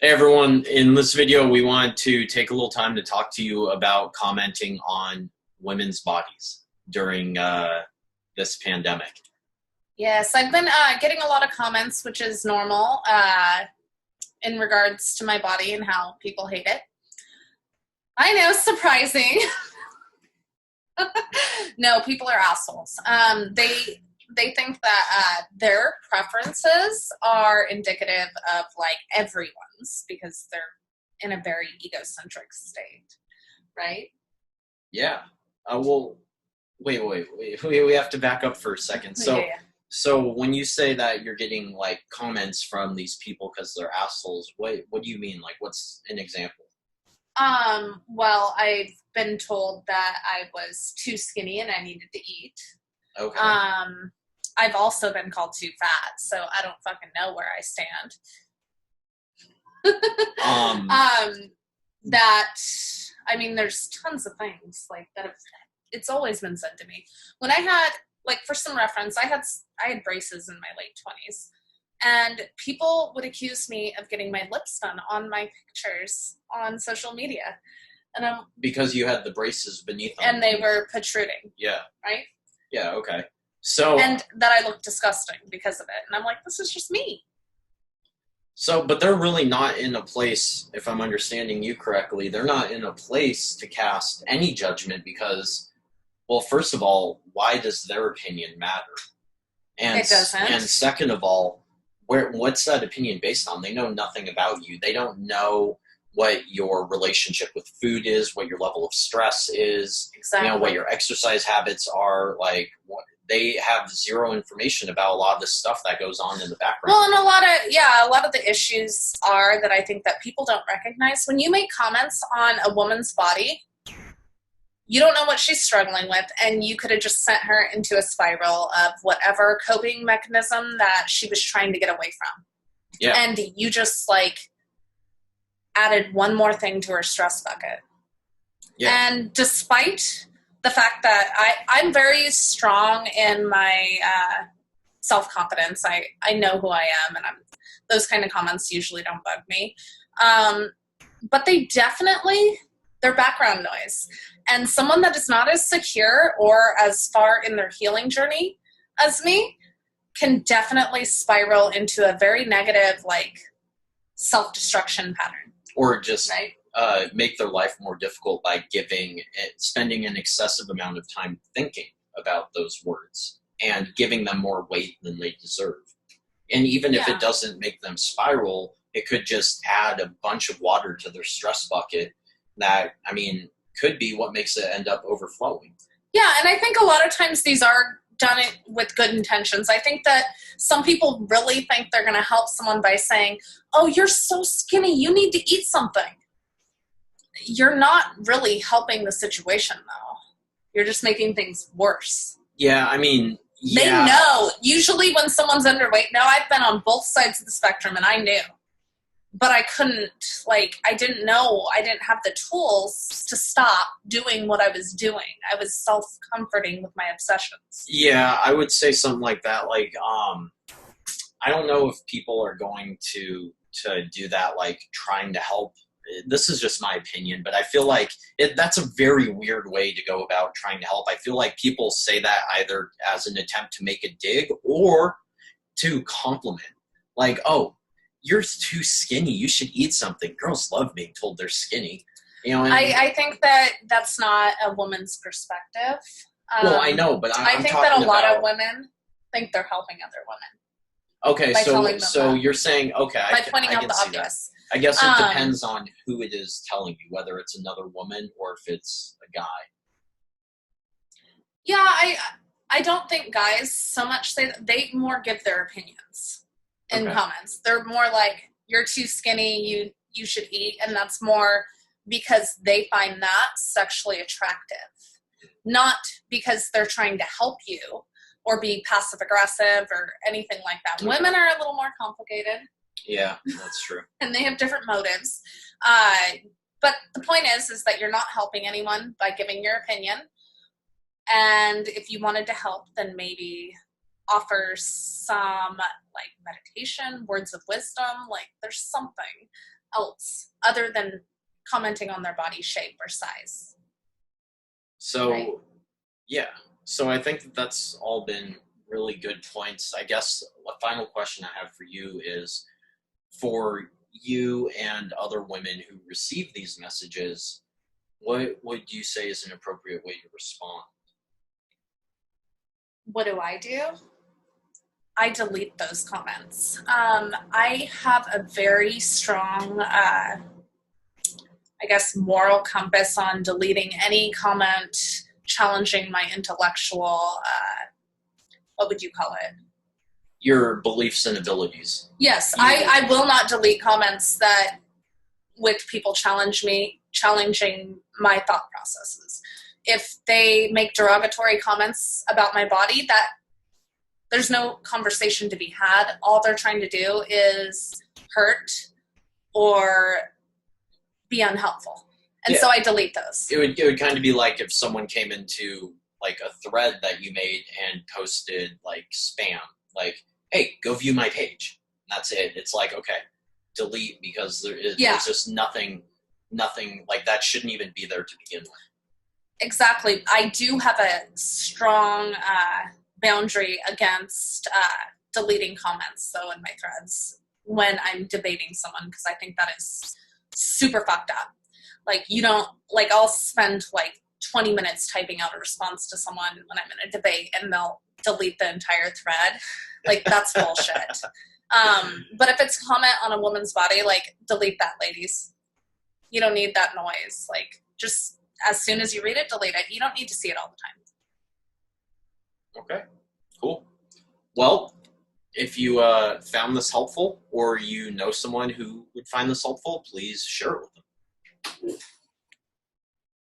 Hey everyone, in this video we want to take a little time to talk to you about commenting on women's bodies during this pandemic. Yes, I've been getting a lot of comments, which is normal, in regards to my body and how people hate it. I know, surprising. No, people are assholes. They think that their preferences are indicative of like everyone's because they're in a very egocentric state, right? Yeah. Well, wait. We have to back up for a second. So when you say that you're getting like comments from these people because they're assholes, what do you mean? Like, what's an example? Well, I've been told that I was too skinny and I needed to eat. Okay. I've also been called too fat, so I don't fucking know where I stand. I mean, there's tons of things like that. It's always been said to me. When I had, like, for some reference, I had braces in my late 20s, and people would accuse me of getting my lips done on my pictures on social media, and because you had the braces beneath them, and they were protruding. Yeah. Right. Yeah. Okay. So, and that I looked disgusting because of it. And I'm like, this is just me. So, but they're really not in a place, if I'm understanding you correctly, they're not in a place to cast any judgment because, well, first of all, why does their opinion matter? And, it doesn't. And second of all, what's that opinion based on? They know nothing about you. They don't know what your relationship with food is, what your level of stress is, exactly. You know, what your exercise habits are, like what. They have zero information about a lot of the stuff that goes on in the background. Well, and a lot of the issues are that I think that people don't recognize. When you make comments on a woman's body, you don't know what she's struggling with, and you could have just sent her into a spiral of whatever coping mechanism that she was trying to get away from. Yeah. And you just, like, added one more thing to her stress bucket. Yeah. And despite the fact that I'm very strong in my self-confidence. I know who I am, and those kind of comments usually don't bug me. But they're background noise. And someone that is not as secure or as far in their healing journey as me can definitely spiral into a very negative, like, self-destruction pattern. Or just... Right? Make their life more difficult by spending an excessive amount of time thinking about those words and giving them more weight than they deserve. And even if it doesn't make them spiral, it could just add a bunch of water to their stress bucket that, I mean, could be what makes it end up overflowing. Yeah, and I think a lot of times these are done it with good intentions. I think that some people really think they're going to help someone by saying, oh, you're so skinny, you need to eat something. You're not really helping the situation, though. You're just making things worse. Yeah, I mean, They know. Usually when someone's underweight, now I've been on both sides of the spectrum, and I knew. But I couldn't, I didn't know. I didn't have the tools to stop doing what I was doing. I was self-comforting with my obsessions. Yeah, I would say something like that. I don't know if people are going to do that, like, trying to help. This is just my opinion, but I feel like that's a very weird way to go about trying to help. I feel like people say that either as an attempt to make a dig or to compliment. Like, oh, you're too skinny, you should eat something. Girls love being told they're skinny. You know, I think that that's not a woman's perspective. Well, I know, but I think that a lot of women think they're helping other women. Okay, so you're saying, okay, by pointing out the obvious. I guess it depends on who it is telling you, whether it's another woman or if it's a guy. Yeah, I don't think guys so much say that. They more give their opinions in comments. They're more like, you're too skinny, you should eat, and that's more because they find that sexually attractive. Not because they're trying to help you or be passive-aggressive or anything like that. Okay. Women are a little more complicated. Yeah, that's true. And they have different motives. But the point is that you're not helping anyone by giving your opinion. And if you wanted to help, then maybe offer some, like, meditation, words of wisdom. Like, there's something. else other than commenting on their body shape or size. So, Right. yeah. So I think that that's all been really good points. I guess a final question I have for you is, for you and other women who receive these messages, what would you say is an appropriate way to respond? What do? I delete those comments. I have a very strong, I guess, moral compass on deleting any comment challenging my intellectual, what would you call it? Your beliefs and abilities. Yes, I will not delete comments that with people challenging my thought processes. If they make derogatory comments about my body, that there's no conversation to be had. All they're trying to do is hurt or be unhelpful. And so I delete those. It would kind of be like if someone came into like a thread that you made and posted like spam, like, hey, go view my page. That's it. It's like, okay, delete, because there's just nothing like that shouldn't even be there to begin with. Exactly. I do have a strong boundary against deleting comments, though, in my threads when I'm debating someone, because I think that is super fucked up. Like, you don't, like, I'll spend like 20 minutes typing out a response to someone when I'm in a debate, and they'll delete the entire thread. Like, that's bullshit. But if it's comment on a woman's body, like, delete that, ladies. You don't need that noise. Like, just as soon as you read it, delete it. You don't need to see it all the time. Okay, cool. Well, if you found this helpful, or you know someone who would find this helpful, please share it with them.